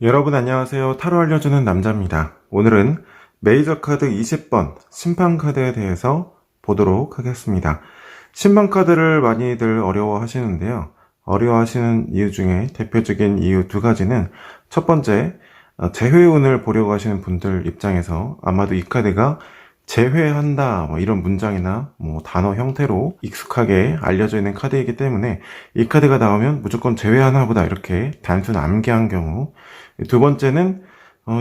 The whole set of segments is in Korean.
여러분 안녕하세요. 타로 알려주는 남자입니다. 오늘은 메이저 카드 20번 심판 카드에 대해서 보도록 하겠습니다. 심판 카드를 많이들 어려워하시는데요. 어려워하시는 이유 중에 대표적인 이유 두 가지는 첫 번째, 재회운을 보려고 하시는 분들 입장에서 아마도 이 카드가 재회한다 이런 문장이나 단어 형태로 익숙하게 알려져 있는 카드이기 때문에 이 카드가 나오면 무조건 재회하나 보다 이렇게 단순 암기한 경우, 두 번째는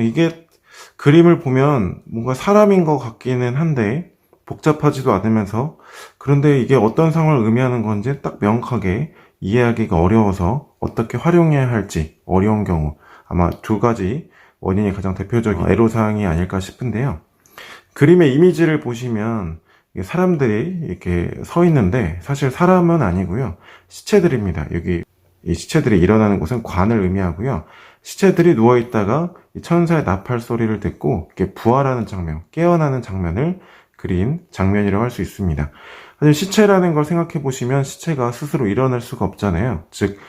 이게 그림을 보면 뭔가 사람인 것 같기는 한데 복잡하지도 않으면서, 그런데 이게 어떤 상황을 의미하는 건지 딱 명확하게 이해하기가 어려워서 어떻게 활용해야 할지 어려운 경우, 아마 두 가지 원인이 가장 대표적인 애로사항이 아닐까 싶은데요. 그림의 이미지를 보시면 사람들이 이렇게 서 있는데 사실 사람은 아니고요. 시체들입니다. 여기 이 시체들이 일어나는 곳은 관을 의미하고요. 시체들이 누워있다가 천사의 나팔 소리를 듣고 이렇게 부활하는 장면, 깨어나는 장면을 그린 장면이라고 할 수 있습니다. 사실 시체라는 걸 생각해 보시면 시체가 스스로 일어날 수가 없잖아요. 즉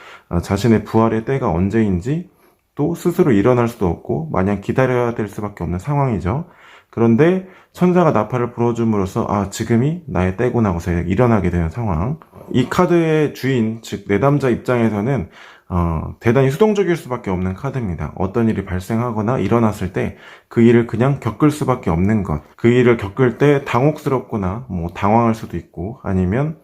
자신의 부활의 때가 언제인지 또 스스로 일어날 수도 없고 마냥 기다려야 될 수밖에 없는 상황이죠. 그런데 천사가 나팔을 불어줌으로써 지금이 나의 때구나 하고서 일어나게 되는 상황. 이 카드의 주인, 즉 내담자 입장에서는 대단히 수동적일 수밖에 없는 카드입니다. 어떤 일이 발생하거나 일어났을 때 그 일을 그냥 겪을 수밖에 없는 것. 그 일을 겪을 때 당혹스럽거나 당황할 수도 있고, 아니면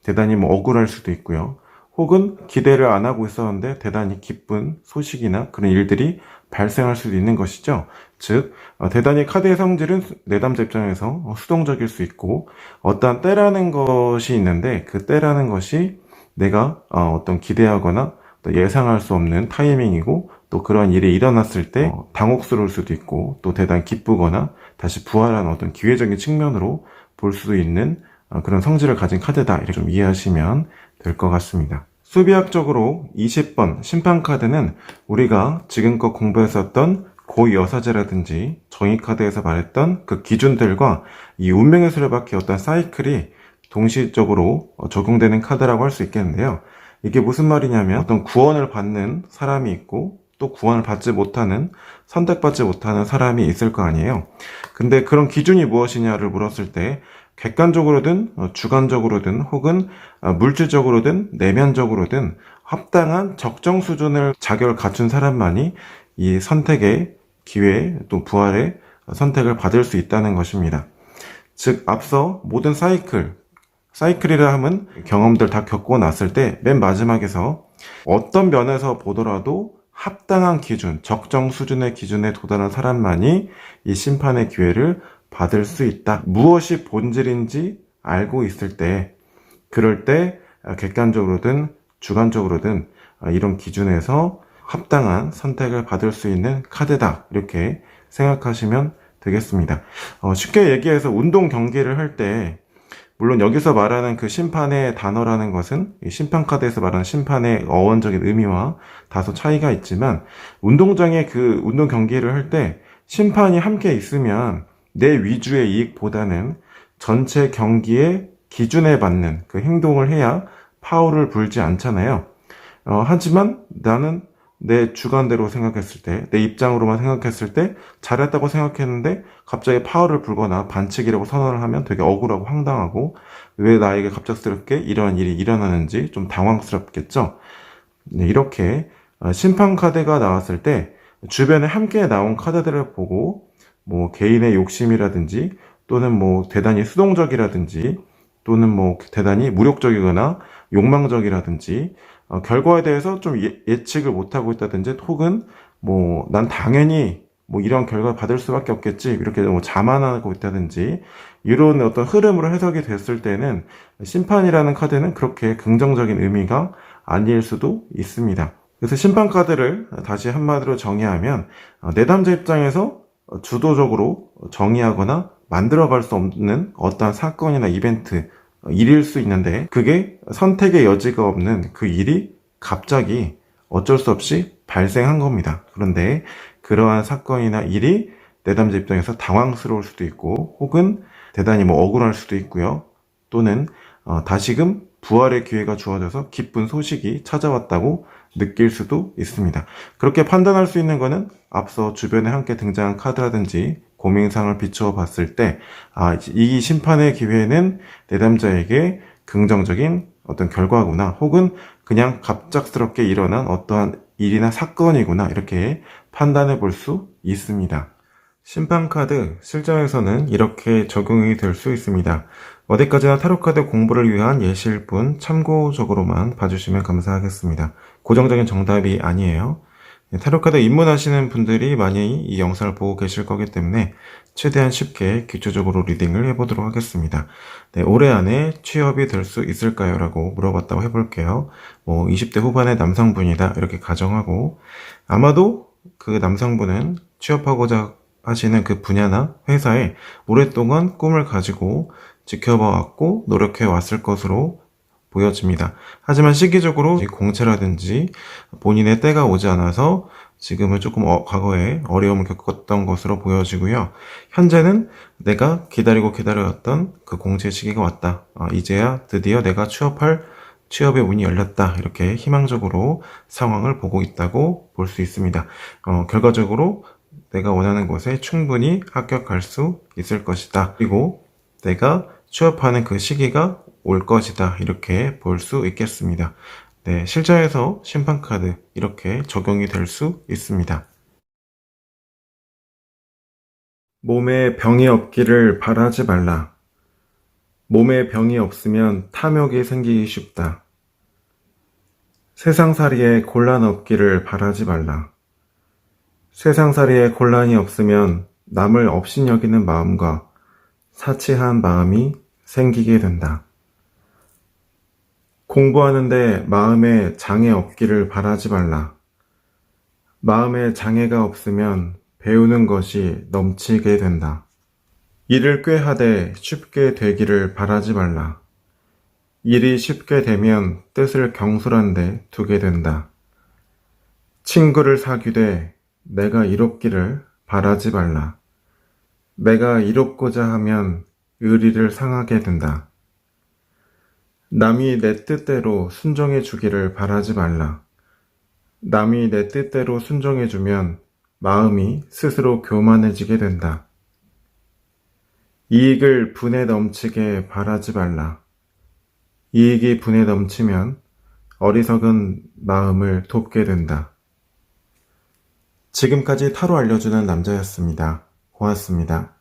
대단히 억울할 수도 있고요. 혹은 기대를 안 하고 있었는데 대단히 기쁜 소식이나 그런 일들이 발생할 수도 있는 것이죠. 즉 대단히 카드의 성질은 내담자 입장에서 수동적일 수 있고, 어떠한 때라는 것이 있는데 그 때라는 것이 내가 어떤 기대하거나 또 예상할 수 없는 타이밍이고, 또 그런 일이 일어났을 때 당혹스러울 수도 있고, 또 대단히 기쁘거나 다시 부활하는 어떤 기회적인 측면으로 볼 수도 있는 그런 성질을 가진 카드다, 이렇게 좀 이해하시면 될 것 같습니다. 수비학적으로 20번 심판카드는 우리가 지금껏 공부했었던 고여사제라든지 정의카드에서 말했던 그 기준들과 이 운명의 수레바퀴 어떤 사이클이 동시적으로 적용되는 카드라고 할 수 있겠는데요. 이게 무슨 말이냐면, 어떤 구원을 받는 사람이 있고 또 구원을 받지 못하는, 선택받지 못하는 사람이 있을 거 아니에요. 근데 그런 기준이 무엇이냐를 물었을 때 객관적으로든 주관적으로든 혹은 물질적으로든 내면적으로든 합당한 적정 수준을 자격을 갖춘 사람만이 이 선택의 기회 또 부활의 선택을 받을 수 있다는 것입니다. 즉 앞서 모든 사이클이라 함은 경험들 다 겪고 났을 때 맨 마지막에서 어떤 면에서 보더라도 합당한 기준, 적정 수준의 기준에 도달한 사람만이 이 심판의 기회를 받을 수 있다. 무엇이 본질인지 알고 있을 때, 그럴 때 객관적으로든 주관적으로든 이런 기준에서 합당한 선택을 받을 수 있는 카드다, 이렇게 생각하시면 되겠습니다. 쉽게 얘기해서 운동 경기를 할 때, 물론 여기서 말하는 그 심판의 단어라는 것은 이 심판 카드에서 말하는 심판의 어원적인 의미와 다소 차이가 있지만, 운동장에 그 운동 경기를 할 때 심판이 함께 있으면 내 위주의 이익보다는 전체 경기의 기준에 맞는 그 행동을 해야 파울을 불지 않잖아요. 하지만 나는 내 주관대로 생각했을 때, 내 입장으로만 생각했을 때 잘했다고 생각했는데 갑자기 파울을 불거나 반칙이라고 선언을 하면 되게 억울하고 황당하고, 왜 나에게 갑작스럽게 이러한 일이 일어나는지 좀 당황스럽겠죠. 네, 이렇게 심판 카드가 나왔을 때 주변에 함께 나온 카드들을 보고 개인의 욕심이라든지 또는 대단히 수동적이라든지 또는 대단히 무력적이거나 욕망적이라든지 결과에 대해서 좀 예측을 못하고 있다든지, 혹은 난 당연히 이런 결과를 받을 수밖에 없겠지, 이렇게 자만하고 있다든지, 이런 어떤 흐름으로 해석이 됐을 때는 심판이라는 카드는 그렇게 긍정적인 의미가 아닐 수도 있습니다. 그래서 심판 카드를 다시 한마디로 정의하면 내담자 입장에서 주도적으로 정의하거나 만들어갈 수 없는 어떠한 사건이나 이벤트, 일일 수 있는데, 그게 선택의 여지가 없는 그 일이 갑자기 어쩔 수 없이 발생한 겁니다. 그런데 그러한 사건이나 일이 내담자 입장에서 당황스러울 수도 있고, 혹은 대단히 억울할 수도 있고요. 또는 다시금 부활의 기회가 주어져서 기쁜 소식이 찾아왔다고 느낄 수도 있습니다. 그렇게 판단할 수 있는 거는 앞서 주변에 함께 등장한 카드라든지 고민상을 비추어 봤을 때, 이 심판의 기회는 내담자에게 긍정적인 어떤 결과구나, 혹은 그냥 갑작스럽게 일어난 어떠한 일이나 사건이구나, 이렇게 판단해 볼 수 있습니다. 심판카드 실전에서는 이렇게 적용이 될 수 있습니다. 어디까지나 타로카드 공부를 위한 예시일 뿐 참고적으로만 봐주시면 감사하겠습니다. 고정적인 정답이 아니에요. 타로카드 입문하시는 분들이 많이 이 영상을 보고 계실 거기 때문에 최대한 쉽게 기초적으로 리딩을 해보도록 하겠습니다. 네, 올해 안에 취업이 될 수 있을까요? 라고 물어봤다고 해볼게요. 20대 후반의 남성분이다, 이렇게 가정하고, 아마도 그 남성분은 취업하고자 하시는 그 분야나 회사에 오랫동안 꿈을 가지고 지켜봐 왔고 노력해 왔을 것으로 보여집니다. 하지만 시기적으로 공채라든지 본인의 때가 오지 않아서 지금은 조금 과거에 어려움을 겪었던 것으로 보여지고요. 현재는 내가 기다려왔던 그 공채 시기가 왔다. 이제야 드디어 내가 취업의 문이 열렸다. 이렇게 희망적으로 상황을 보고 있다고 볼 수 있습니다. 결과적으로 내가 원하는 곳에 충분히 합격할 수 있을 것이다. 그리고 내가 취업하는 그 시기가 올 것이다. 이렇게 볼 수 있겠습니다. 네, 실전에서 심판카드 이렇게 적용이 될 수 있습니다. 몸에 병이 없기를 바라지 말라. 몸에 병이 없으면 탐욕이 생기기 쉽다. 세상살이에 곤란 없기를 바라지 말라. 세상살이에 곤란이 없으면 남을 업신여기는 마음과 사치한 마음이 생기게 된다. 공부하는데 마음에 장애 없기를 바라지 말라. 마음에 장애가 없으면 배우는 것이 넘치게 된다. 일을 꾀하되 쉽게 되기를 바라지 말라. 일이 쉽게 되면 뜻을 경솔한데 두게 된다. 친구를 사귀되 내가 이롭기를 바라지 말라. 내가 이롭고자 하면 의리를 상하게 된다. 남이 내 뜻대로 순종해 주기를 바라지 말라. 남이 내 뜻대로 순종해 주면 마음이 스스로 교만해지게 된다. 이익을 분에 넘치게 바라지 말라. 이익이 분에 넘치면 어리석은 마음을 돕게 된다. 지금까지 타로 알려주는 남자였습니다. 고맙습니다.